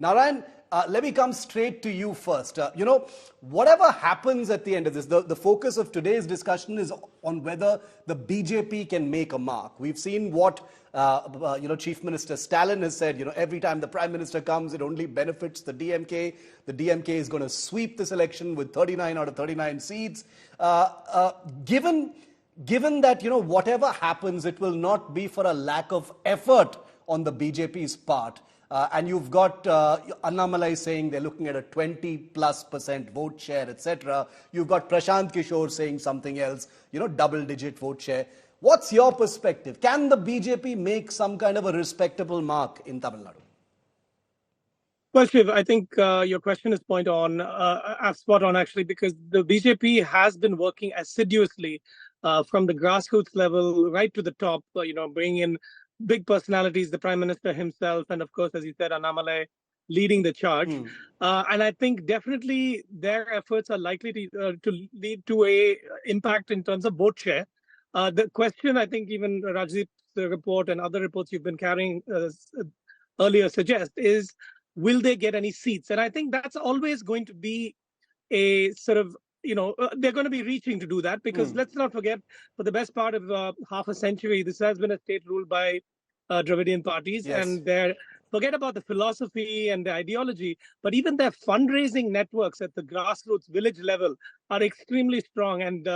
Narayan, let me come straight to you first. Whatever happens at the end of this, the focus of today's discussion is on whether the BJP can make a mark. We've seen what Chief Minister Stalin has said. Every time the Prime Minister comes, it only benefits the DMK. The DMK is going to sweep this election with 39 out of 39 seats. Given that whatever happens, it will not be for a lack of effort on the BJP's part. And you've got Annamalai saying they're looking at a 20+% vote share, etc. You've got Prashant Kishore saying something else, double-digit vote share. What's your perspective? Can the BJP make some kind of a respectable mark in Tamil Nadu? Well, Shiv, I think your question is spot on actually, because the BJP has been working assiduously from the grassroots level right to the top, bringing in big personalities, the Prime Minister himself, and of course, as you said, Annamalai leading the charge. And I think definitely their efforts are likely to lead to a impact in terms of vote share. The question, I think even Rajdeep's report and other reports you've been carrying earlier suggest is, will they get any seats? And I think that's always going to be a sort of, they're going to be reaching to do that, because let's not forget, for the best part of half a century, this has been a state ruled by Dravidian parties. Yes. And forget about the philosophy and the ideology, but even their fundraising networks at the grassroots village level are extremely strong, and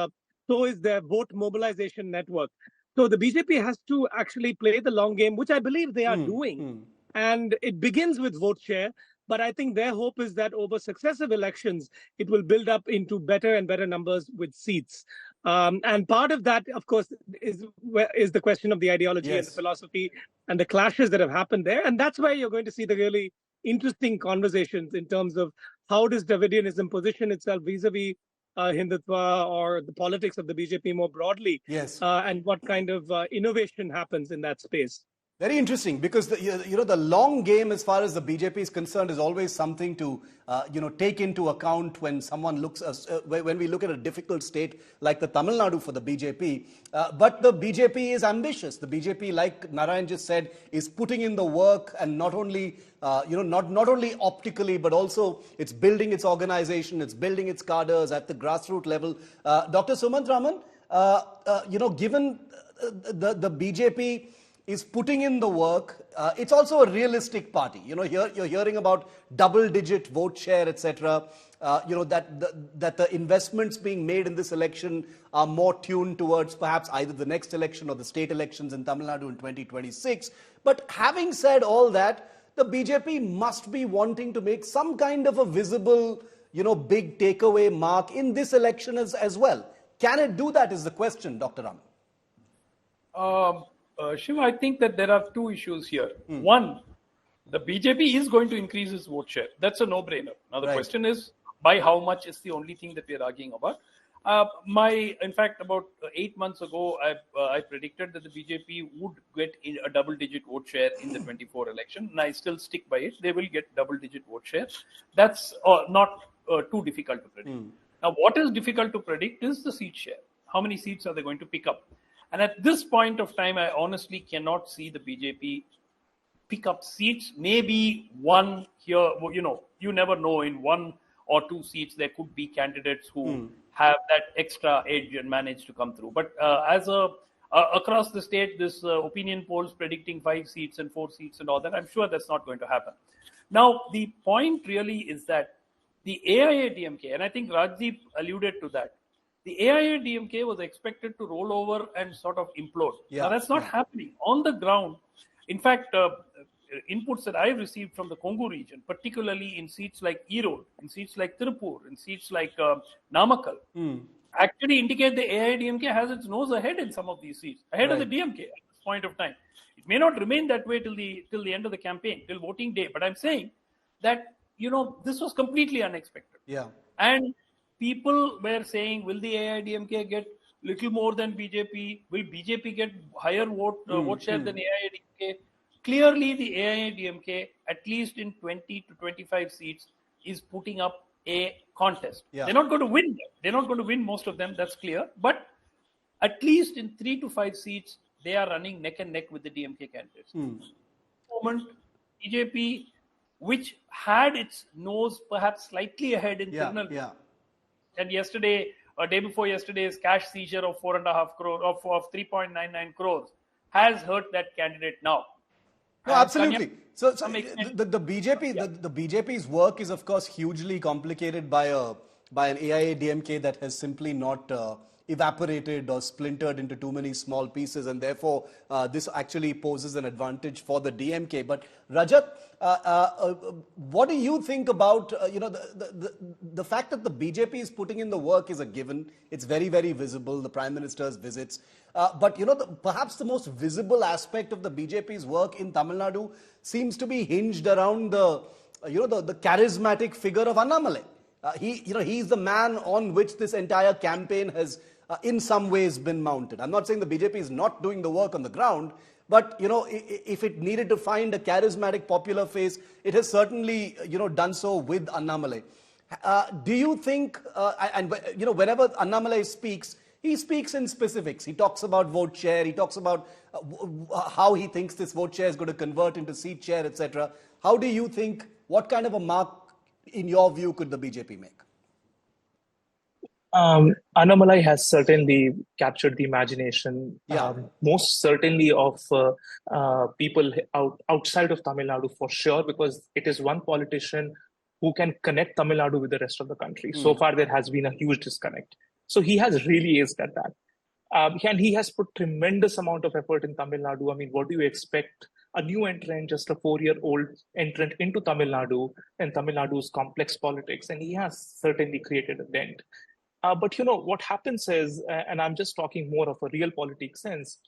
so is their vote mobilization network. So the BJP has to actually play the long game, which I believe they are doing. And it begins with vote share. But I think their hope is that over successive elections, it will build up into better and better numbers with seats. And part of that, of course, is the question of the ideology and the philosophy and the clashes that have happened there. And that's where you're going to see the really interesting conversations in terms of how does Dravidianism position itself vis-a-vis Hindutva or the politics of the BJP more broadly. Yes. And what kind of innovation happens in that space. Very interesting, because the long game as far as the BJP is concerned is always something to take into account when someone looks when we look at a difficult state like the Tamil Nadu for the BJP. But the BJP is ambitious. The BJP, like Narayan just said, is putting in the work, and not only not only optically, but also it's building its organization, it's building its cadres at the grassroots level. Dr. Sumant Raman, given the BJP is putting in the work, it's also a realistic party. Here you're hearing about double-digit vote share, etc. That the investments being made in this election are more tuned towards perhaps either the next election or the state elections in Tamil Nadu in 2026. But having said all that, the BJP must be wanting to make some kind of a visible, big takeaway mark in this election as well. Can it do that is the question, Dr. Raman. Shiv, I think that there are two issues here. One, the BJP is going to increase its vote share. That's a no-brainer. Now, the question is, by how much is the only thing that we are arguing about. In fact, about 8 months ago, I predicted that the BJP would get a double-digit vote share in the 24 election, and I still stick by it. They will get double-digit vote share. That's not too difficult to predict. Now, what is difficult to predict is the seat share. How many seats are they going to pick up? And at this point of time, I honestly cannot see the BJP pick up seats. Maybe one here, you never know. In 1 or 2 seats, there could be candidates who have that extra edge and manage to come through. But across the state, this opinion polls predicting 5 seats and 4 seats and all that, I'm sure that's not going to happen. Now, the point really is that the AIA-DMK, and I think Rajdeep alluded to that, the AIA-DMK was expected to roll over and sort of implode. Now, that's not happening. On the ground, in fact, inputs that I've received from the Kongu region, particularly in seats like Erode, in seats like Tirupur, in seats like Namakkal, actually indicate the AIA-DMK has its nose ahead in some of these seats, ahead of the DMK at this point of time. It may not remain that way till the end of the campaign, till voting day. But I'm saying that, this was completely unexpected. And people were saying, will the AIA-DMK get little more than BJP? Will BJP get higher vote share than AIA-DMK? Clearly, the AIA-DMK, at least in 20 to 25 seats, is putting up a contest. They're not going to win them. They're not going to win most of them, that's clear. But at least in 3 to 5 seats, they are running neck and neck with the DMK candidates. At the moment, BJP which had its nose perhaps slightly ahead in criminal. Yeah. And yesterday, or day before yesterday's cash seizure of 4.5 crore of 3.99 crores has hurt that candidate now. No, absolutely. So the BJP, Yeah. the BJP's work is of course hugely complicated by an AIA-DMK that has simply not evaporated or splintered into too many small pieces, and therefore this actually poses an advantage for the DMK. But Rajat, what do you think about the fact that the BJP is putting in the work is a given. It's very, very visible. The Prime Minister's visits. But perhaps the most visible aspect of the BJP's work in Tamil Nadu seems to be hinged around the charismatic figure of Annamalai. He's the man on which this entire campaign has, in some ways, been mounted. I'm not saying the BJP is not doing the work on the ground, but if it needed to find a charismatic, popular face, it has certainly done so with Annamalai. Do you think, whenever Annamalai speaks, he speaks in specifics. He talks about vote share. He talks about how he thinks this vote share is going to convert into seat share, etc. How do you think, what kind of a mark, in your view, could the BJP make? Annamalai has certainly captured the imagination, most certainly of people outside of Tamil Nadu for sure, because it is one politician who can connect Tamil Nadu with the rest of the country. So far, there has been a huge disconnect. So he has really aced at that. And he has put tremendous amount of effort in Tamil Nadu. I mean, what do you expect? A new entrant, just a 4-year-old entrant into Tamil Nadu and Tamil Nadu's complex politics. And he has certainly created a dent. But what happens is, and I'm just talking more of a real politics sense,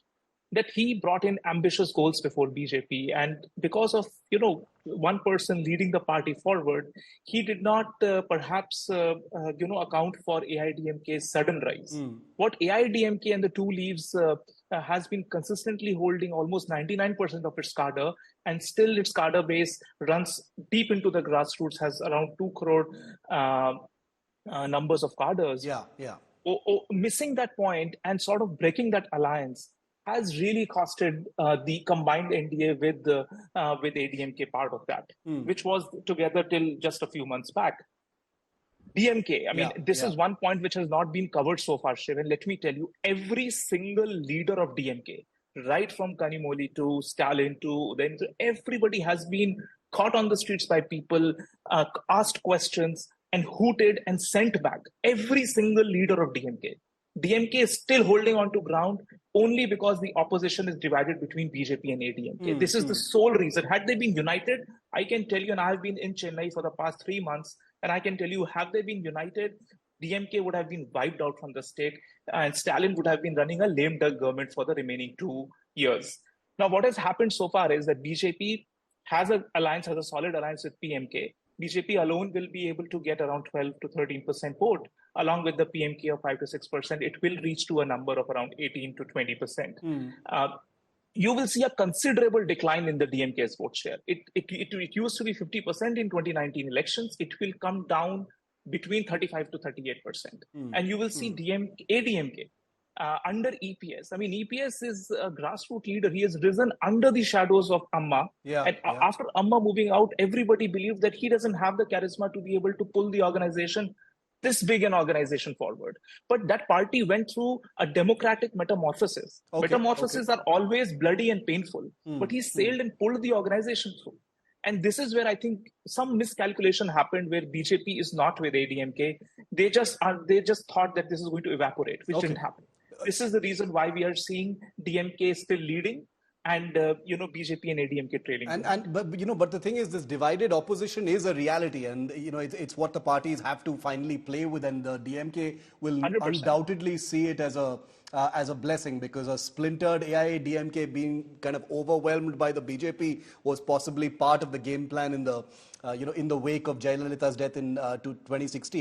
that he brought in ambitious goals before BJP. And because of, one person leading the party forward, he did not perhaps, account for AIDMK's sudden rise. What AIDMK and the two leaves has been consistently holding almost 99% of its cadre, and still its cadre base runs deep into the grassroots, has around 2 crore numbers of cadres. Missing that point and sort of breaking that alliance has really costed the combined NDA with ADMK part of that, which was together till just a few months back. DMK, I mean, this is one point which has not been covered so far, Shiv. And let me tell you, every single leader of DMK, right from Kanimoli to Stalin to then everybody has been caught on the streets by people, asked questions, and hooted and sent back. Every single leader of DMK. DMK is still holding on to ground only because the opposition is divided between BJP and ADMK. This is the sole reason. Had they been united, I can tell you, and I've been in Chennai for the past 3 months, and I can tell you, had they been united, DMK would have been wiped out from the state, and Stalin would have been running a lame duck government for the remaining 2 years. Now, what has happened so far is that BJP has a solid alliance with PMK. BJP alone will be able to get around 12 to 13% vote, along with the PMK of 5 to 6%. It will reach to a number of around 18 to 20%. You will see a considerable decline in the DMK's vote share. It used to be 50% in 2019 elections. It will come down between 35 to 38%. And you will see ADMK under EPS. I mean, EPS is a grassroots leader. He has risen under the shadows of Amma. After Amma moving out, everybody believed that he doesn't have the charisma to be able to pull the organization, this big an organization, forward. But that party went through a democratic metamorphosis. Metamorphoses are always bloody and painful, but he sailed and pulled the organization through. And this is where I think some miscalculation happened, where BJP is not with ADMK. They just thought that this is going to evaporate, which didn't happen. This is the reason why we are seeing DMK still leading, and BJP and ADMK trailing. But the thing is, this divided opposition is a reality, and it's what the parties have to finally play with, and the DMK will 100% undoubtedly see it as a blessing, because a splintered AIA-DMK being kind of overwhelmed by the BJP was possibly part of the game plan in the wake of Jayalalitha's death in 2016.